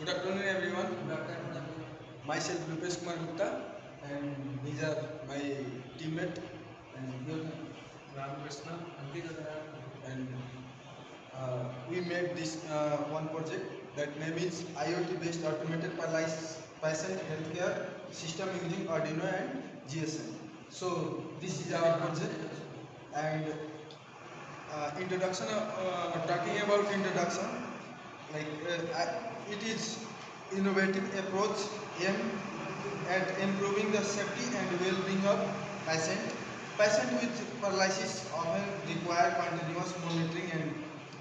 Good afternoon, everyone. Myself Rupesh Kumar Gupta, and these are my teammate and your Ramakrishna, and we made this one project that name is IoT-based automated patient healthcare system using Arduino and GSM. So this is our project, and introduction. Talking about introduction, like it is innovative approach aimed at improving the safety and well-being of patient. Patient with paralysis often require continuous monitoring and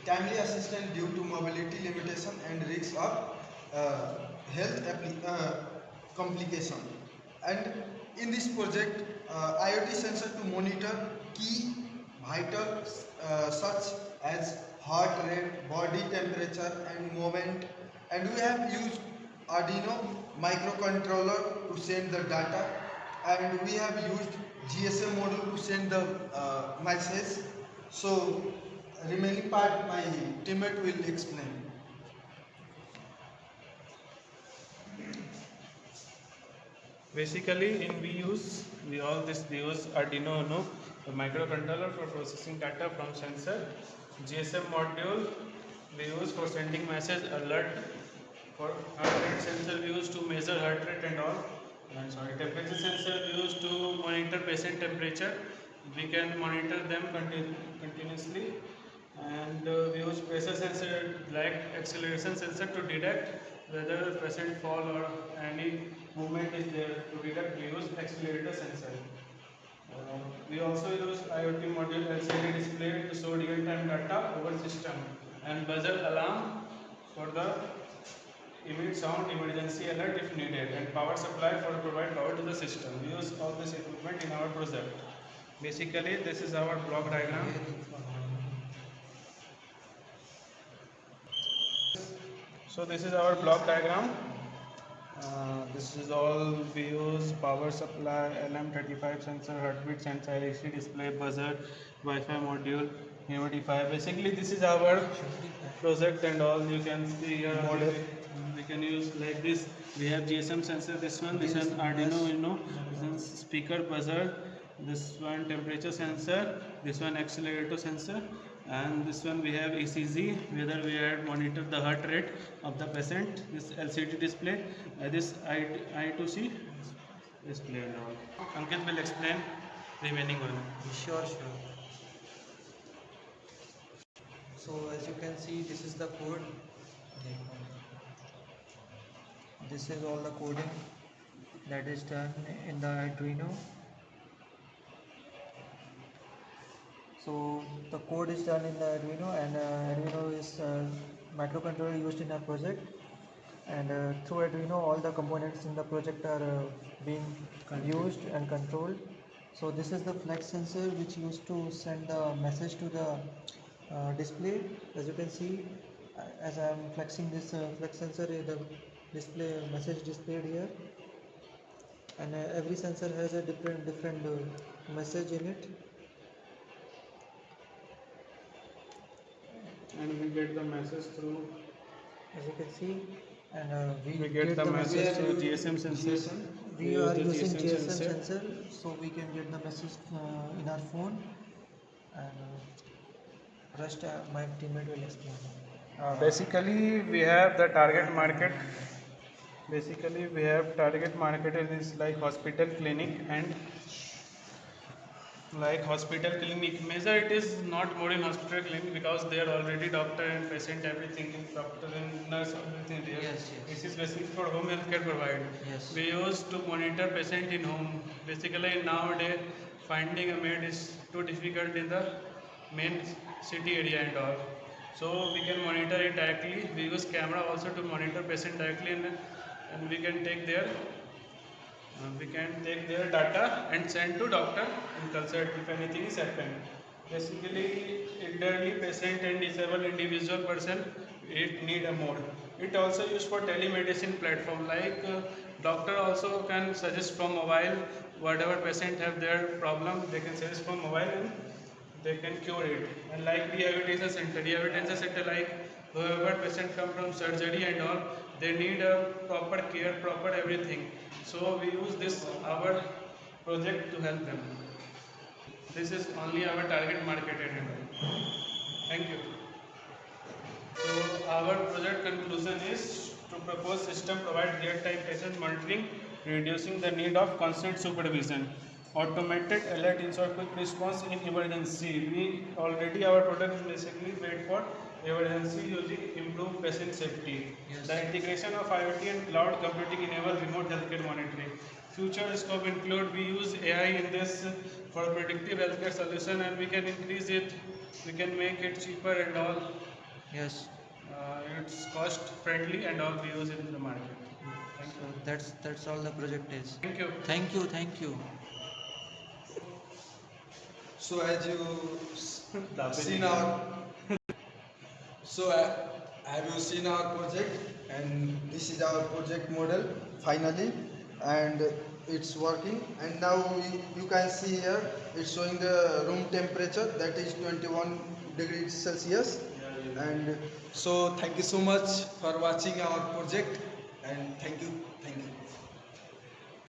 timely assistance due to mobility limitation and risk of complication. And in this project, IoT sensor to monitor key vital such as heart rate, body temperature, and movement. And we have used Arduino microcontroller to send the data, and we have used GSM module to send the message. So remaining part my teammate will explain. Basically, we use Arduino Uno, the microcontroller for processing data from sensor, GSM module we use for sending message alert, for heart rate sensor we use to measure heart rate and all, and sorry, temperature sensor we use to monitor patient temperature. We can monitor them continuously, and we use pressure sensor like acceleration sensor to detect whether the patient fall or any movement is there. To detect, we use accelerator sensor. We also use IoT module LCD display to show real-time data over system, and buzzer alarm for the emit sound emergency alert if needed, and power supply for provide power to the system. We use all this equipment in our project. Basically, this is our block diagram. So this is our block diagram. This is all we use: power supply, LM35 sensor, heartbeat sensor, LCD display, buzzer, Wi-Fi module, humidifier. Basically, this is our project, and all you can see here. We can use like this. We have GSM sensor. This one Arduino Uno. This one speaker, buzzer. This one temperature sensor. This one accelerator sensor. And this one we have ECG, whether we had monitor the heart rate of the patient. This LCD display, this I2C display and all. Ankit will explain remaining one. Sure, sure. So as you can see, this is the code. This is all the coding that is done in the Arduino. So the code is done in the Arduino, and Arduino is microcontroller used in our project. And through Arduino, all the components in the project are being used and controlled. So this is the flex sensor which used to send the message to the display. As you can see, as I am flexing this flex sensor, the display message displayed here, and every sensor has a different message in it. And we get the message through. As you can see, and We get the message through GSM sensor. We are using GSM sensor, so we can get the message in our phone, and rest my teammate will explain. Basically, we have the target market. Basically, we have target market is like hospital, clinic, and like hospital, clinic. Major it is not more in hospital, clinic because they are already doctor and patient, everything, doctor and nurse, everything there. Yes, yes. This is basically for home health care provide. Yes. We use to monitor patient in home. Basically, nowadays finding a maid is too difficult in the main city area and all. So we can monitor it directly. We use camera also to monitor patient directly, and we can take their data and send to doctor and consult if anything is happened. Basically, elderly patient and disabled individual person, it need a mode. It also used for telemedicine platform, like doctor also can suggest from mobile whatever patient have their problem, they can suggest from mobile and they can cure it. And like rehabilitation center like whoever patient come from surgery and all, they need a proper care, proper everything. So we use this our project to help them. This is only our target market and all. Thank you. So our project conclusion is to propose system provide real-time patient monitoring, reducing the need of constant supervision. Automated alert ensure quick response in emergency. We already our product is basically made for emergency using improved patient safety. Yes. The integration of IoT and cloud computing enable remote healthcare monitoring. Future scope include we use AI in this for predictive healthcare solution, and we can increase it. We can make it cheaper and all. Yes. It's cost friendly and all we use it in the market. Thank So you. that's all the project is. Thank you. Thank you. Thank you. So as you seen our have you seen our project, and this is our project model finally, and it's working. And now you can see here it's showing the room temperature, that is 21 degrees Celsius. And so thank you so much for watching our project, and thank you.